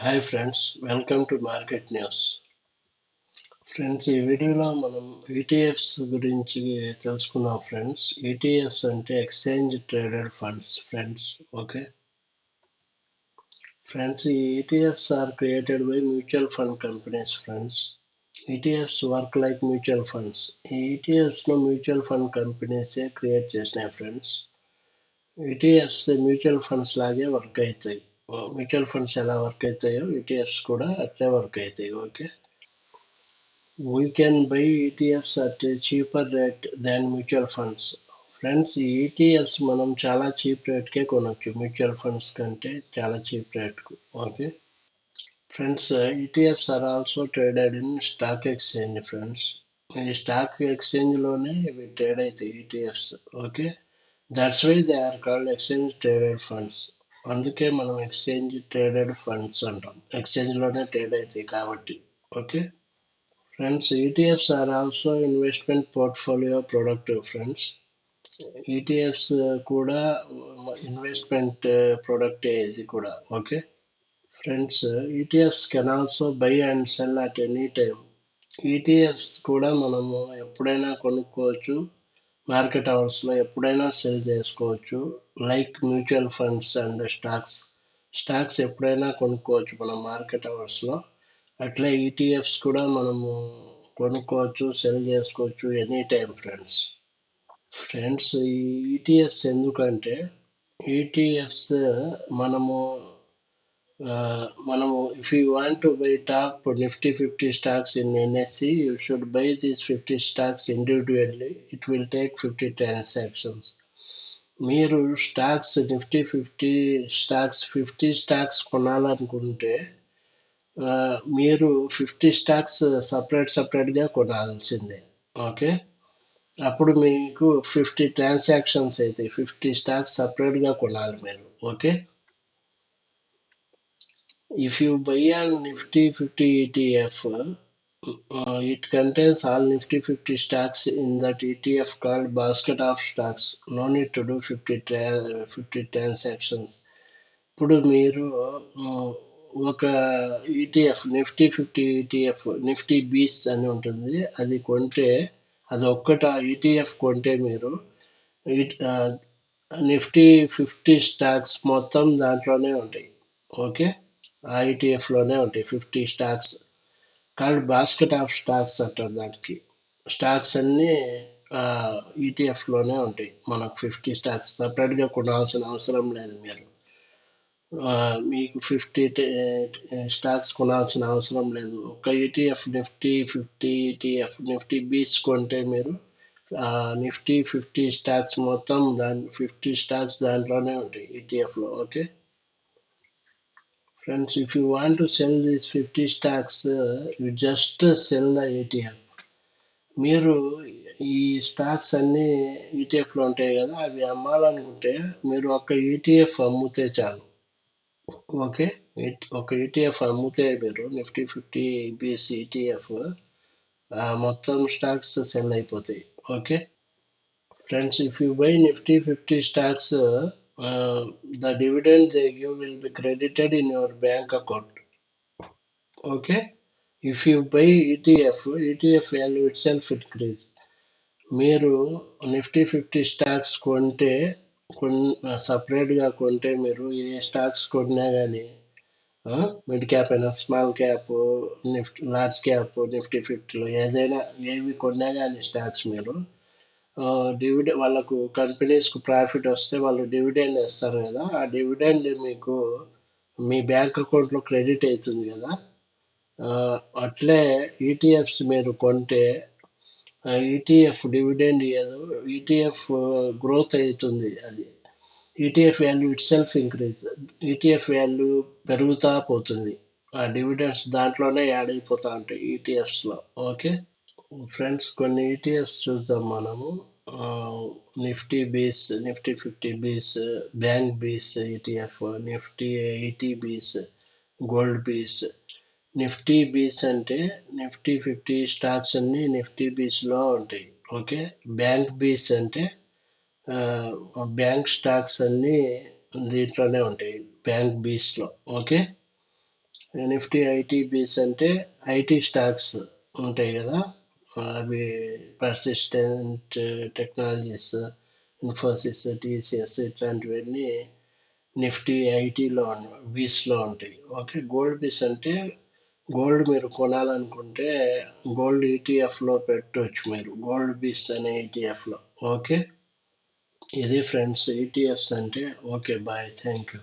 Hi friends, welcome to market news. Friends, ఈ వీడియోలో మనం ఈటీఎఫ్స్ గురించి తెలుసుకుందాం. ఫ్రెండ్స్, ఈటీఎఫ్స్ అంటే exchange traded funds. Friends, okay friends, ఈ ETFs are created by mutual fund companies. Friends, ETFs work like mutual funds. ఈ ఈటీఎఫ్స్ను మ్యూచువల్ ఫండ్ కంపెనీసే క్రియేట్ చేసినాయి. ఫ్రెండ్స్, ఈటీఎఫ్స్ మ్యూచువల్ ఫండ్స్ లాగే వర్క్ అవుతాయి. మ్యూచువల్ ఫండ్స్ ఎలా work అవుతాయో ఈటీఎఫ్స్ కూడా అట్లే వర్క్ అవుతాయి. Okay, we can buy ETFs at a cheaper rate than mutual funds. Friends, ఈ ఈటీఎఫ్స్ మనం చాలా చీప్ రేట్కే కొనవచ్చు, మ్యూచువల్ ఫండ్స్ కంటే చాలా చీప్ రేట్కు. Okay friends, ETFs are also traded in stock exchange. Friends, ఈ స్టాక్ ఎక్స్చేంజ్లోనే ఇవి ట్రేడ్ అవుతాయి ETFs. Okay, that's why they are called exchange traded funds. అందుకే మనం ఎక్స్చేంజ్ ట్రేడెడ్ ఫండ్స్ అంటాం, ఎక్స్చేంజ్లోనే ట్రేడ్ అవుతాయి కాబట్టి. Okay friends, ETFs are also investment portfolio product. Friends, ETFs కూడా ఇన్వెస్ట్మెంట్ ప్రోడక్ట్ ఇది కూడా. Okay friends, ETFs can also by and cell at any time. ETFs కూడా మనము ఎప్పుడైనా కొనుక్కోవచ్చు, మార్కెట్ అవర్స్లో ఎప్పుడైనా సెల్ చేసుకోవచ్చు. Like mutual funds and stocks ఎప్పుడైనా కొనుక్కోవచ్చు మనం మార్కెట్ అవర్స్లో. అట్లే ఈటీఎఫ్స్ కూడా మనము కొనుక్కోవచ్చు, సెల్ చేసుకోవచ్చు ఎనీ టైం. ఫ్రెండ్స్, ఈ ఈటీఎఫ్స్ ఎందుకంటే ఈటీఎఫ్స్ మనము if you want to buy top Nifty 50 stocks in NSE, you should buy these 50 stocks individually. It will take 50 transactions. మీరు స్టాక్స్ నిఫ్టీ 50 స్టాక్స్ కొనాలనుకుంటే మీరు 50 స్టాక్స్ సపరేట్గా కొనాల్సిందే. ఓకే, అప్పుడు మీకు 50 transactions అవుతాయి. 50 stocks సపరేట్గా కొనాలి మీరు. Okay, if you by on Nifty 50 ETF, it contains all Nifty 50 stocks in that ETF called basket of stocks. No need to do 50 transactions. ఇప్పుడు మీరు ఒక ఈటీఎఫ్ నిఫ్టీ బీస్ అని ఉంటుంది, అది కొంటే అది ఒక్కట ఈటీఎఫ్ కొంటే మీరు నిఫ్టీ 50 స్టాక్స్ మొత్తం దాంట్లోనే ఉంటాయి. ఓకే, ఆ ఈటీఎఫ్లోనే ఉంటాయి 50 stocks. Called basket of stocks అంటారు దానికి. స్టాక్స్ అన్నీ ఈటీఎఫ్లోనే ఉంటాయి. మనకు 50 స్టాక్స్ సపరేట్గా కొనాల్సిన అవసరం లేదు. మీకు 50 స్టాక్స్ కొనాల్సిన అవసరం లేదు. ఒక ఈటీఎఫ్ నిఫ్టీ 50 ఈటీఎఫ్ నిఫ్టీ బీస్ కొంటే మీరు నిఫ్టీ 50 స్టాక్స్ మొత్తం 50 స్టాక్స్ దాంట్లోనే ఉంటాయి ఈటీఎఫ్లో. Okay friends, if you want to sell these 50 stocks, you just sell the ETF. మీరు ఈ స్టాక్స్ అన్ని ఈటీఎఫ్లో ఉంటాయి కదా, అవి అమ్మాలనుకుంటే మీరు ఒక ఈటీఎఫ్ అమ్మితే చాలు. ఓకే, ఒక ఈటీఎఫ్ అమ్మితే మీరు నిఫ్టీ 50 బీఎస్ ఈటీఎఫ్ మొత్తం స్టాక్స్ సెల్ అయిపోతాయి. Okay friends, if you buy Nifty 50 stocks, the dividend they give will be credited in your bank account. Okay, if you buy ETF value itself increase. మీరు Nifty 50 stocks కొంటే సపరేట్గా కొంటే మీరు ఏ stocks కొన్నా కానీ mid cap అయినా small cap large cap Nifty 50లో ఏదైనా ఏవి కొన్నా కానీ స్టాక్స్ మీరు డివిడెండ్ వాళ్ళకు కంపెనీస్కు ప్రాఫిట్ వస్తే వాళ్ళు డివిడెండ్ వేస్తారు కదా, ఆ డివిడెండ్ మీకు మీ బ్యాంక్ అకౌంట్లో క్రెడిట్ అవుతుంది కదా. అట్లే ఈటీఎఫ్స్ మీరు కొంటే ఈటీఎఫ్ డివిడెండ్ ఇయ్యదు, ఈటీఎఫ్ గ్రోత్ అవుతుంది. అది ETF value it self increase, ETF value పెరుగుతూ పోతుంది. ఆ డివిడెండ్స్ దాంట్లోనే యాడ్ అయిపోతూ ఉంటాయి ఈటీఎఫ్స్లో. ఓకే ఫ్రెండ్స్, కొన్ని ఈటీఎఫ్స్ చూద్దాం మనము. నిఫ్టీ 50 బీస్, బ్యాంక్ బీస్ ఈటీఎఫ్, నిఫ్టీ 80 బీస్, గోల్డ్ బీస్. నిఫ్టీ బీస్ అంటే నిఫ్టీ 50 స్టాక్స్ అన్ని నిఫ్టీ బీస్లో ఉంటాయి. ఓకే, బ్యాంక్ బీస్ అంటే బ్యాంక్ స్టాక్స్ అన్ని దీంట్లోనే ఉంటాయి, బ్యాంక్ బీస్లో. ఓకే నిఫ్టీ ఐటీబీస్ అంటే ఐటీ స్టాక్స్ ఉంటాయి కదా, అవి పర్సిస్టెంట్ టెక్నాలజీస్, ఇన్ఫోసిస్, టీసీఎస్ ఇట్లాంటివన్నీ నిఫ్టీ ఐటీలో బీస్లో ఉంటాయి. ఓకే, గోల్డ్ బీస్ అంటే గోల్డ్ మీరు కొనాలనుకుంటే గోల్డ్ ఈటీఎఫ్లో పెట్టవచ్చు మీరు, గోల్డ్ బీస్ అనే ఈటీఎఫ్లో. ఓకే, ఇది ఫ్రెండ్స్ ఈటీఎఫ్స్ అంటే. Okay, bye, thank you.